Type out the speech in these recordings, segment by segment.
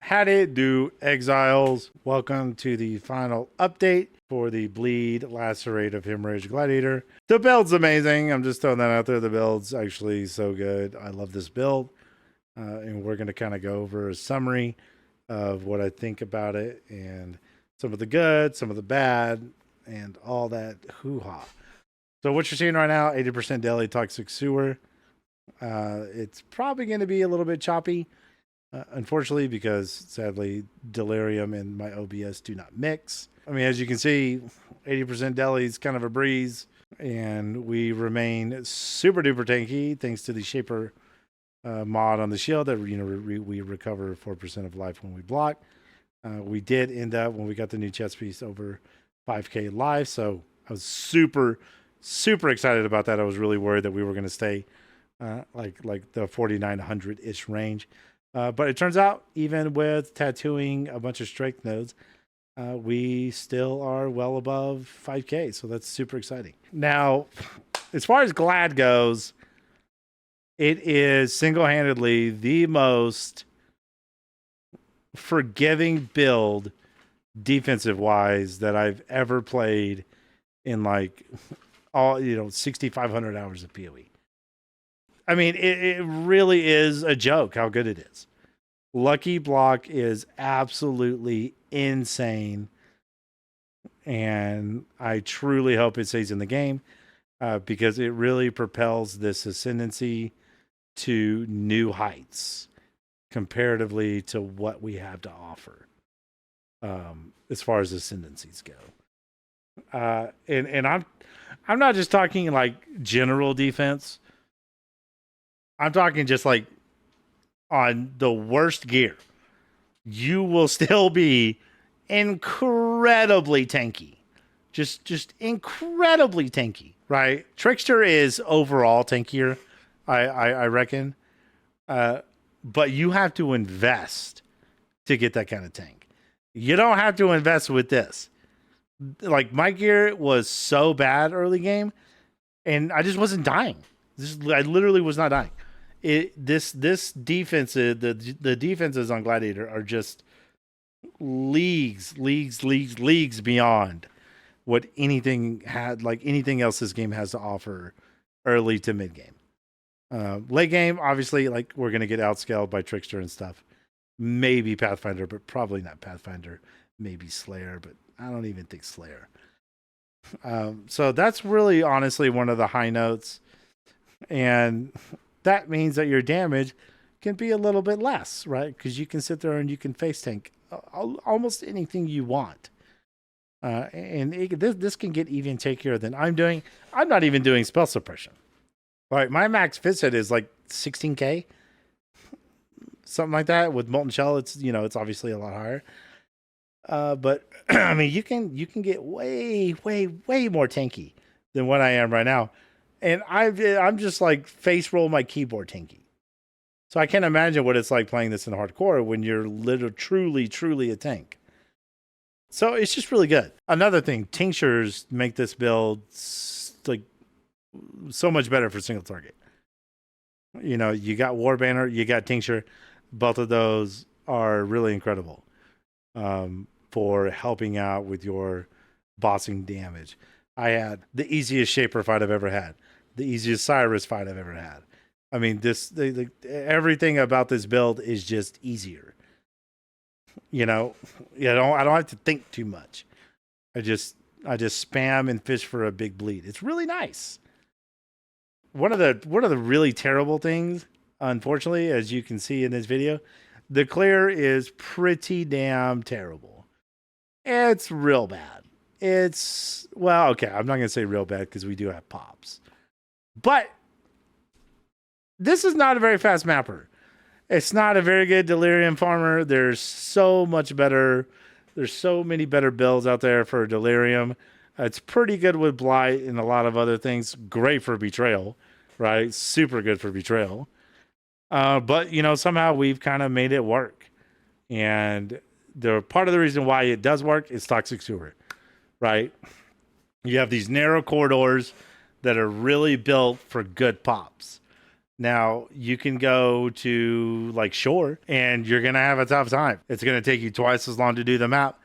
Had it do Exiles. Welcome to the final update for the Bleed, Lacerate of Hemorrhage Gladiator. The build's amazing. I'm just throwing that out there. The build's actually so good. I love this build. And we're going to kind of go over a summary of what I think about it and some of the good, some of the bad, and all that hoo-ha. So what you're seeing right now, 80% daily toxic sewer. It's probably going to be a little bit choppy. Unfortunately, because sadly, Delirium and my OBS do not mix. I mean, as you can see, 80% deli is kind of a breeze, and we remain super duper tanky thanks to the Shaper mod on the shield that we recover 4% of life when we block. We did end up, when we got the new chest piece, over 5k live, so I was super excited about that. I was really worried that we were going to stay like the 4900-ish range. But it turns out, even with tattooing a bunch of strength nodes, we still are well above 5k, so that's super exciting. Now, as far as Glad goes, it is single-handedly the most forgiving build, defensive-wise, that I've ever played in like all 6,500 hours of PoE. I mean, it really is a joke how good it is. Lucky Block is absolutely insane. And I truly hope it stays in the game because it really propels this ascendancy to new heights comparatively to what we have to offer as far as ascendancies go. And I'm not just talking like general defense. I'm talking just like on the worst gear, you will still be incredibly tanky. Just incredibly tanky, right? Trickster is overall tankier, I reckon. But you have to invest to get that kind of tank. You don't have to invest with this. Like, my gear was so bad early game, and I just wasn't dying. I literally was not dying. This defense, the defenses on Gladiator are just leagues beyond what anything else this game has to offer early to mid game. Late game, obviously, like, we're gonna get outscaled by Trickster and stuff. Maybe Pathfinder, but probably not Pathfinder. Maybe Slayer, but I don't even think Slayer. So that's really honestly one of the high notes, and that means that your damage can be a little bit less, right? Because you can sit there and you can face tank almost anything you want. This can get even tankier than I'm doing. I'm not even doing spell suppression. Right, my max fit set is like 16k, something like that. With Molten Shell, it's obviously a lot higher. But I mean, you can get way more tanky than what I am right now. And I'm just like face roll my keyboard tanky. So I can't imagine what it's like playing this in hardcore when you're truly a tank. So it's just really good. Another thing, tinctures make this build like so much better for single target. You got War Banner, you got Tincture. Both of those are really incredible for helping out with your bossing damage. I had the easiest Shaper fight I've ever had. The easiest Cyrus fight I've ever had. I mean, everything about this build is just easier. I don't have to think too much. I just spam and fish for a big bleed. It's really nice. One of the really terrible things, unfortunately, as you can see in this video, the clear is pretty damn terrible. It's real bad. Okay, I'm not going to say real bad because we do have pops. But this is not a very fast mapper. It's not a very good Delirium farmer. There's so many better builds out there for Delirium. It's pretty good with Blight and a lot of other things. Great for Betrayal, right? Super good for Betrayal. But, somehow we've kind of made it work. And part of the reason why it does work is Toxic Sewer, right? You have these narrow corridors that are really built for good pops. Now, you can go to like shore and you're going to have a tough time. It's going to take you twice as long to do the map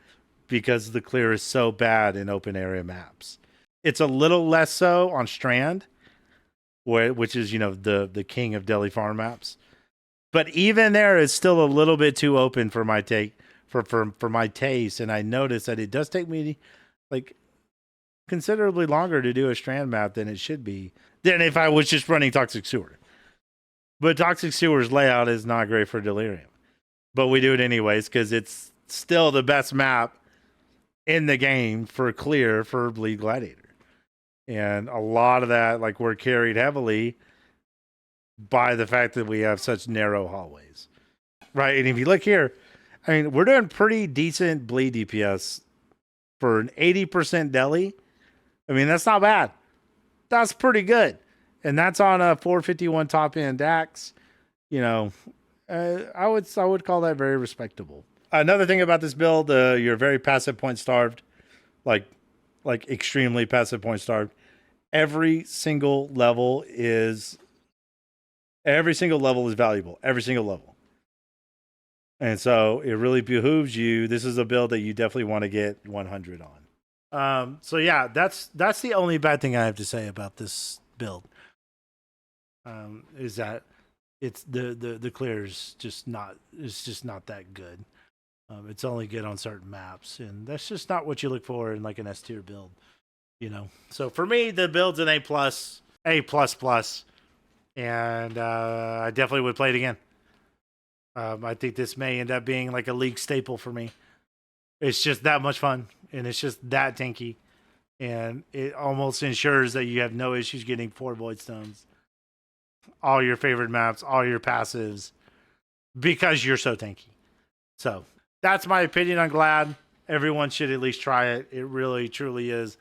because the clear is so bad in open area maps. It's a little less so on Strand, which is, the king of Delhi farm maps. But even there, it's still a little bit too open for my for my taste. And I noticed that it does take me like considerably longer to do a Strand map than it should be than if I was just running Toxic Sewer. But Toxic Sewer's layout is not great for Delirium. But we do it anyways because it's still the best map in the game for clear for Bleed Gladiator. And a lot of that, like, we're carried heavily by the fact that we have such narrow hallways. Right? And if you look here, I mean, we're doing pretty decent bleed DPS for an 80% deli. I mean, that's not bad. That's pretty good. And that's on a 451 top end Dax. I would call that very respectable. Another thing about this build, you're very passive point starved, like extremely passive point starved. Every single level is valuable. Every single level. And so it really behooves you. This is a build that you definitely want to get 100 on. So yeah, that's the only bad thing I have to say about this build. Is that it's the clear is just not that good. It's only good on certain maps, and that's just not what you look for in like an S tier build, So for me, the build's an A+, and I definitely would play it again. I think this may end up being like a league staple for me. It's just that much fun, and it's just that tanky, and it almost ensures that you have no issues getting 4 Void Stones, all your favorite maps, all your passives, because you're so tanky. So that's my opinion on Glad. Everyone should at least try it. It really, truly is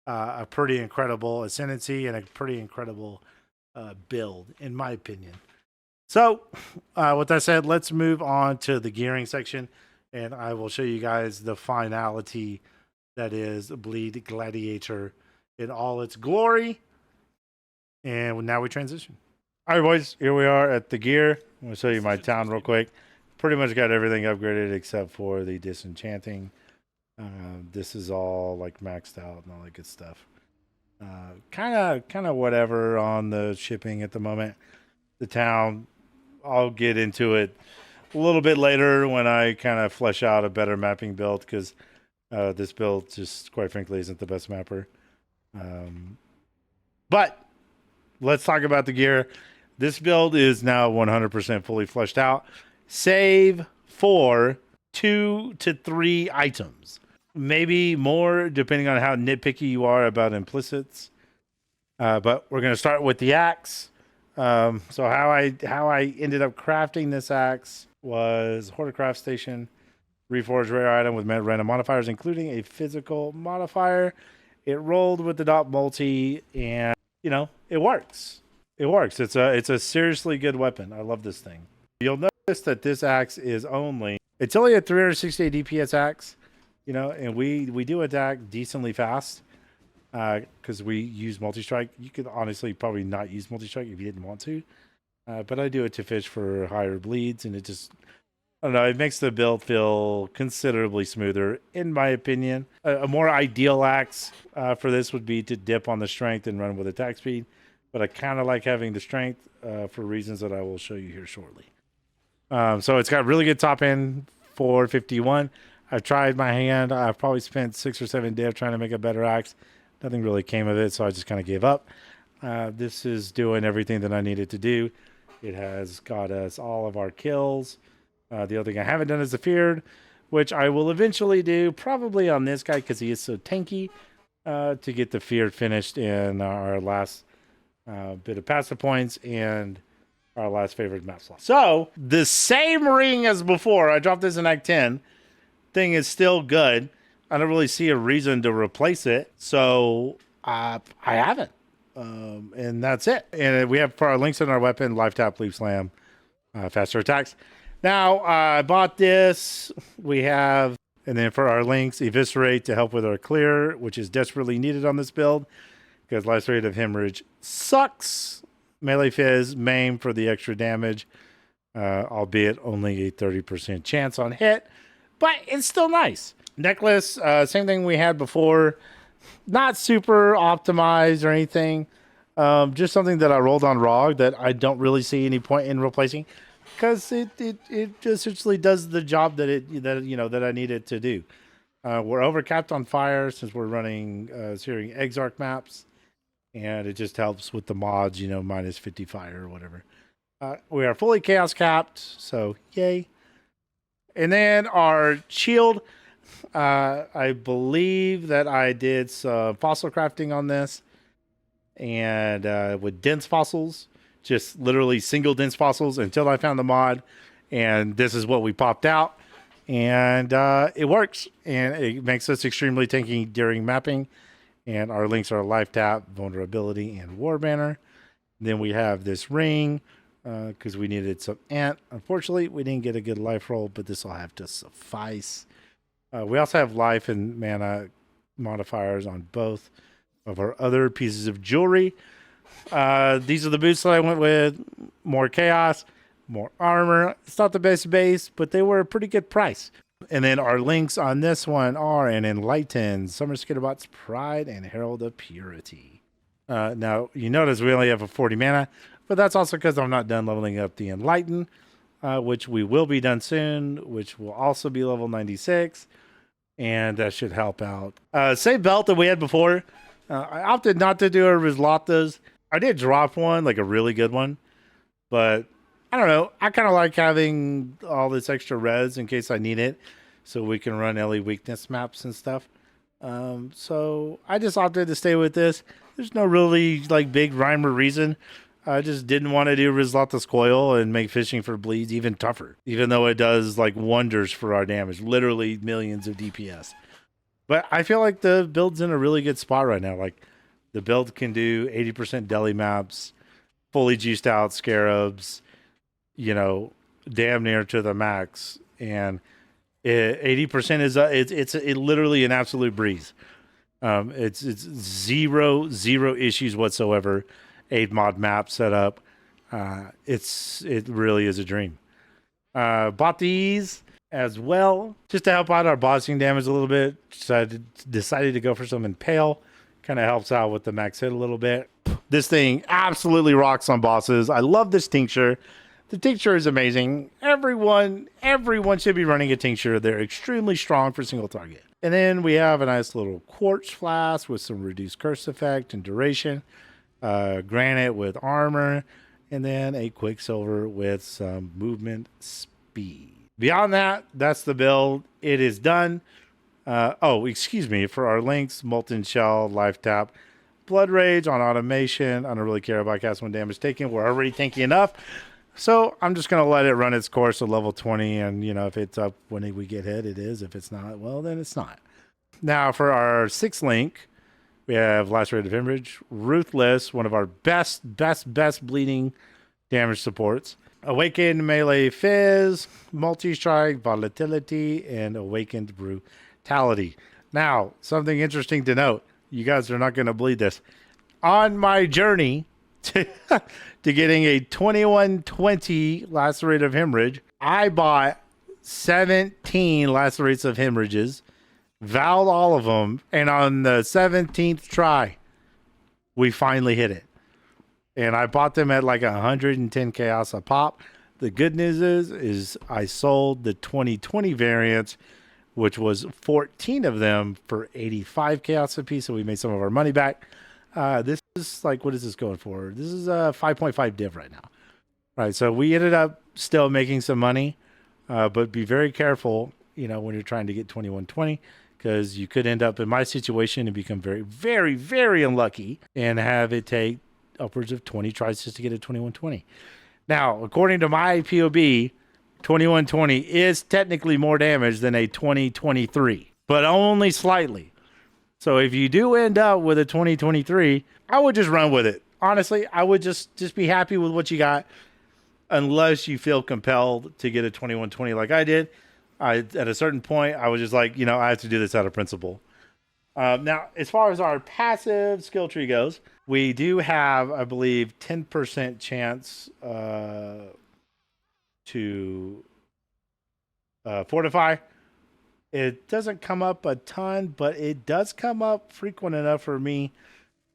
a pretty incredible ascendancy and a pretty incredible build, in my opinion. So, with that said, let's move on to the gearing section, and I will show you guys the finality that is Bleed Gladiator in all its glory. And now we transition. All right, boys, here we are at the gear. I'm going to show you my town real quick. Pretty much got everything upgraded except for the disenchanting. This is all like maxed out and all that good stuff. Kind of whatever on the shipping at the moment. The town, I'll get into it a little bit later when I kind of flesh out a better mapping build, because this build just, quite frankly, isn't the best mapper. But let's talk about the gear. This build is now 100% fully fleshed out, save for 2 to 3 items. Maybe more, depending on how nitpicky you are about implicits. But we're going to start with the axe. So how I ended up crafting this axe was Horticraft Station, reforged rare item with random modifiers, including a physical modifier. It rolled with the dot multi, and it works. It works. It's a seriously good weapon. I love this thing. You'll notice that this axe is only a 368 DPS axe, and we do attack decently fast. Because we use multi-strike. You could honestly probably not use multi-strike if you didn't want to. But I do it to fish for higher bleeds, and it just, I don't know, it makes the build feel considerably smoother, in my opinion. A more ideal axe for this would be to dip on the strength and run with attack speed. But I kind of like having the strength for reasons that I will show you here shortly. So it's got really good top end, 451. I've tried my hand. I've probably spent 6 or 7 div trying to make a better axe. Nothing really came of it, so I just kind of gave up. This is doing everything that I needed to do. It has got us all of our kills. The other thing I haven't done is the feared, which I will eventually do, probably on this guy because he is so tanky, to get the feared finished in our last bit of passive points and our last favorite map slot. So, the same ring as before. I dropped this in Act 10. Thing is still good. I don't really see a reason to replace it, so I haven't. And that's it. And we have, for our links in our weapon, life tap, leap slam, faster attacks. Now, I bought this. We have, and then for our links, eviscerate to help with our clear, which is desperately needed on this build, because Lacerate of hemorrhage sucks. Melee Fizz, maim for the extra damage, albeit only a 30% chance on hit, but it's still nice. Necklace, same thing we had before. Not super optimized or anything. Just something that I rolled on ROG that I don't really see any point in replacing, because it essentially does the job that I need it to do. We're overcapped on fire since we're running Searing Exarch maps, and it just helps with the mods, minus 50 fire or whatever. We are fully chaos capped, so yay. And then our shield, I believe that I did some fossil crafting on this, and with dense fossils, just literally single dense fossils until I found the mod, and this is what we popped out, and it works, and it makes us extremely tanky during mapping. And our links are Life Tap, Vulnerability, and War Banner. Then we have this ring, because we needed some ant. Unfortunately, we didn't get a good life roll, but this will have to suffice. We also have life and mana modifiers on both of our other pieces of jewelry. These are the boots that I went with. More chaos, more armor. It's not the best base, but they were a pretty good price. And then our links on this one are an Enlighten, Summer Skitterbot's Pride, and Herald of Purity. Now, you notice we only have a 40 mana, but that's also because I'm not done leveling up the Enlighten, which we will be done soon, which will also be level 96, and that should help out. Same belt that we had before. I opted not to do a Rizlatas. I did drop one, like a really good one, but I don't know. I kind of like having all this extra res in case I need it, so we can run LE weakness maps and stuff. So I just opted to stay with this. There's no really big rhyme or reason. I just didn't want to do Rizlatas Coil and make fishing for bleeds even tougher, even though it does wonders for our damage, literally millions of DPS. But I feel like the build's in a really good spot right now. The build can do 80% deli maps, fully juiced out scarabs, damn near to the max, and 80% is it's literally an absolute breeze. It's zero issues whatsoever. 8 mod map setup. It really is a dream. Bought these as well just to help out our bossing damage a little bit. So I decided to go for some Impale. Kind of helps out with the max hit a little bit. This thing absolutely rocks on bosses. I love this tincture. The tincture is amazing. Everyone should be running a tincture. They're extremely strong for single target. And then we have a nice little quartz flask with some reduced curse effect and duration. Granite with armor. And then a Quicksilver with some movement speed. Beyond that, that's the build. It is done. Excuse me. For our links, Molten Shell, Life Tap, Blood Rage on automation. I don't really care about cast 1 damage taken. We're already tanky enough. So I'm just going to let it run its course at level 20. And, if it's up when we get hit, it is. If it's not, well, then it's not. Now, for our 6th link, we have Lacerate of Hemorrhage, Ruthless, one of our best bleeding damage supports. Awakened Melee Fizz, Multi-Strike, Volatility, and Awakened Brutality. Now, something interesting to note. You guys are not going to believe this. On my journey to getting a 2120 Lacerate of Hemorrhage, I bought 17 Lacerates of Hemorrhages, vowed all of them, and on the 17th try, we finally hit it. And I bought them at 110 chaos a pop. The good news is I sold the 2020 variants, which was 14 of them for 85 chaos a piece. So we made some of our money back. This is what is this going for? This is a 5.5 div right now. Right. So we ended up still making some money, but be very careful, when you're trying to get 2120, because you could end up in my situation and become very, very, very unlucky and have it take upwards of 20 tries just to get a 2120. Now, according to my POB, 2120 is technically more damage than a 2023, but only slightly. So if you do end up with a 2023, I would just run with it. Honestly, I would just be happy with what you got, unless you feel compelled to get a 2120 like I did. At a certain point, I was just I have to do this out of principle. Now, as far as our passive skill tree goes, we do have, I believe, 10% chance to fortify. It doesn't come up a ton, but it does come up frequent enough for me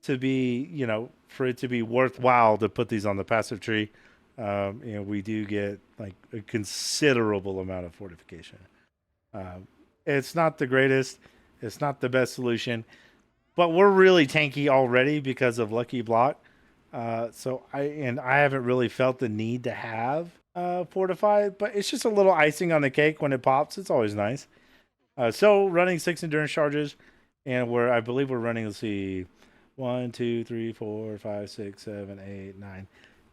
to be, for it to be worthwhile to put these on the passive tree. We do get like a considerable amount of fortification. It's not the greatest, it's not the best solution, but we're really tanky already because of Lucky Block. So I haven't really felt the need to have fortified, but it's just a little icing on the cake when it pops. It's always nice. So running 6 endurance charges, and I believe we're running. Let's see, 1, 2, 3, 4, 5, 6, 7, 8, 9,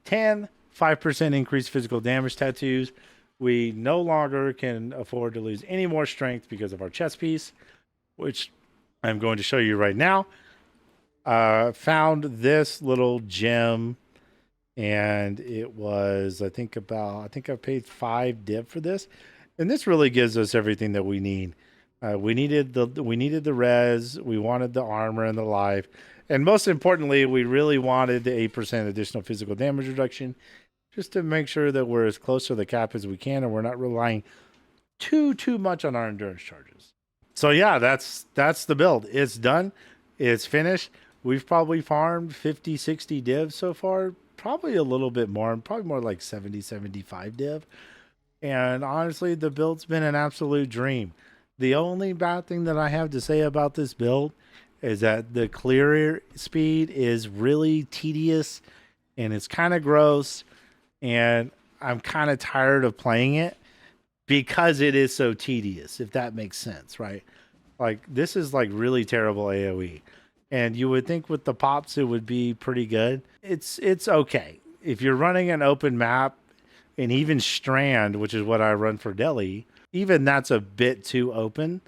10. 5% increased physical damage tattoos. We no longer can afford to lose any more strength because of our chest piece, which I'm going to show you right now. Found this little gem, and it was I think I paid 5 div for this, and this really gives us everything that we need. We needed the res, we wanted the armor and the life, and most importantly, we really wanted the 8% additional physical damage reduction, just to make sure that we're as close to the cap as we can, and we're not relying too much on our endurance charges. So yeah, that's the build. It's done. It's finished. We've probably farmed 50, 60 divs so far. Probably a little bit more. Probably more like 70, 75 div. And honestly, the build's been an absolute dream. The only bad thing that I have to say about this build is that the clear speed is really tedious and it's kind of gross. And I'm kind of tired of playing it because it is so tedious, if that makes sense, right? Like, this is like really terrible AoE. And you would think with the pops it would be pretty good. It's okay. If you're running an open map, and even Strand, which is what I run for Delhi, even that's a bit too open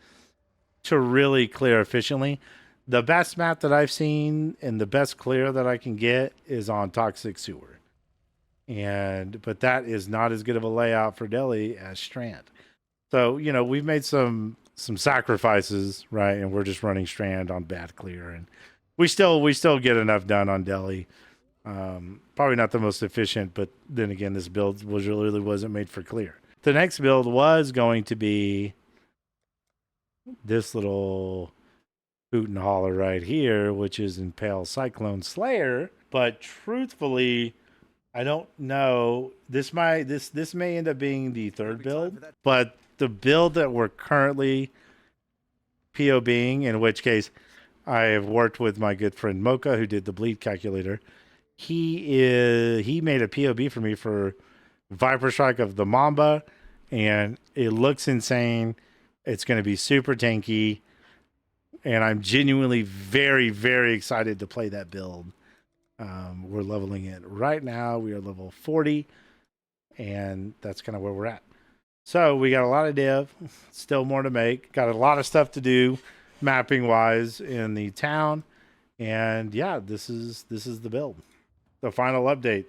to really clear efficiently. The best map that I've seen and the best clear that I can get is on Toxic Sewer. But that is not as good of a layout for Delhi as Strand. So, we've made some sacrifices, right? And we're just running Strand on bad clear, and we still get enough done on Delhi. Probably not the most efficient, but then again, this build really wasn't made for clear. The next build was going to be this little hoot and holler right here, which is Impale Cyclone Slayer. But truthfully, I don't know. This may end up being the third build, but the build that we're currently POBing, in which case I have worked with my good friend Mocha, who did the bleed calculator. He made a POB for me for Viper Strike of the Mamba, and it looks insane. It's going to be super tanky, and I'm genuinely very, very excited to play that build. We're leveling it right now. We are level 40, and that's kind of where we're at. So we got a lot of div, still more to make. Got a lot of stuff to do, mapping wise, in the town, and yeah, this is the build. The final update.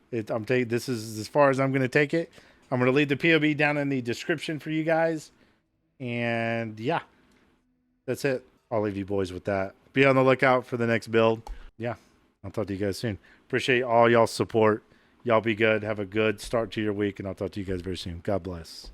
This is as far as I'm going to take it. I'm going to leave the POB down in the description for you guys, and yeah, that's it. I'll leave you boys with that. Be on the lookout for the next build. Yeah, I'll talk to you guys soon. Appreciate all y'all's support. Y'all be good. Have a good start to your week, and I'll talk to you guys very soon. God bless.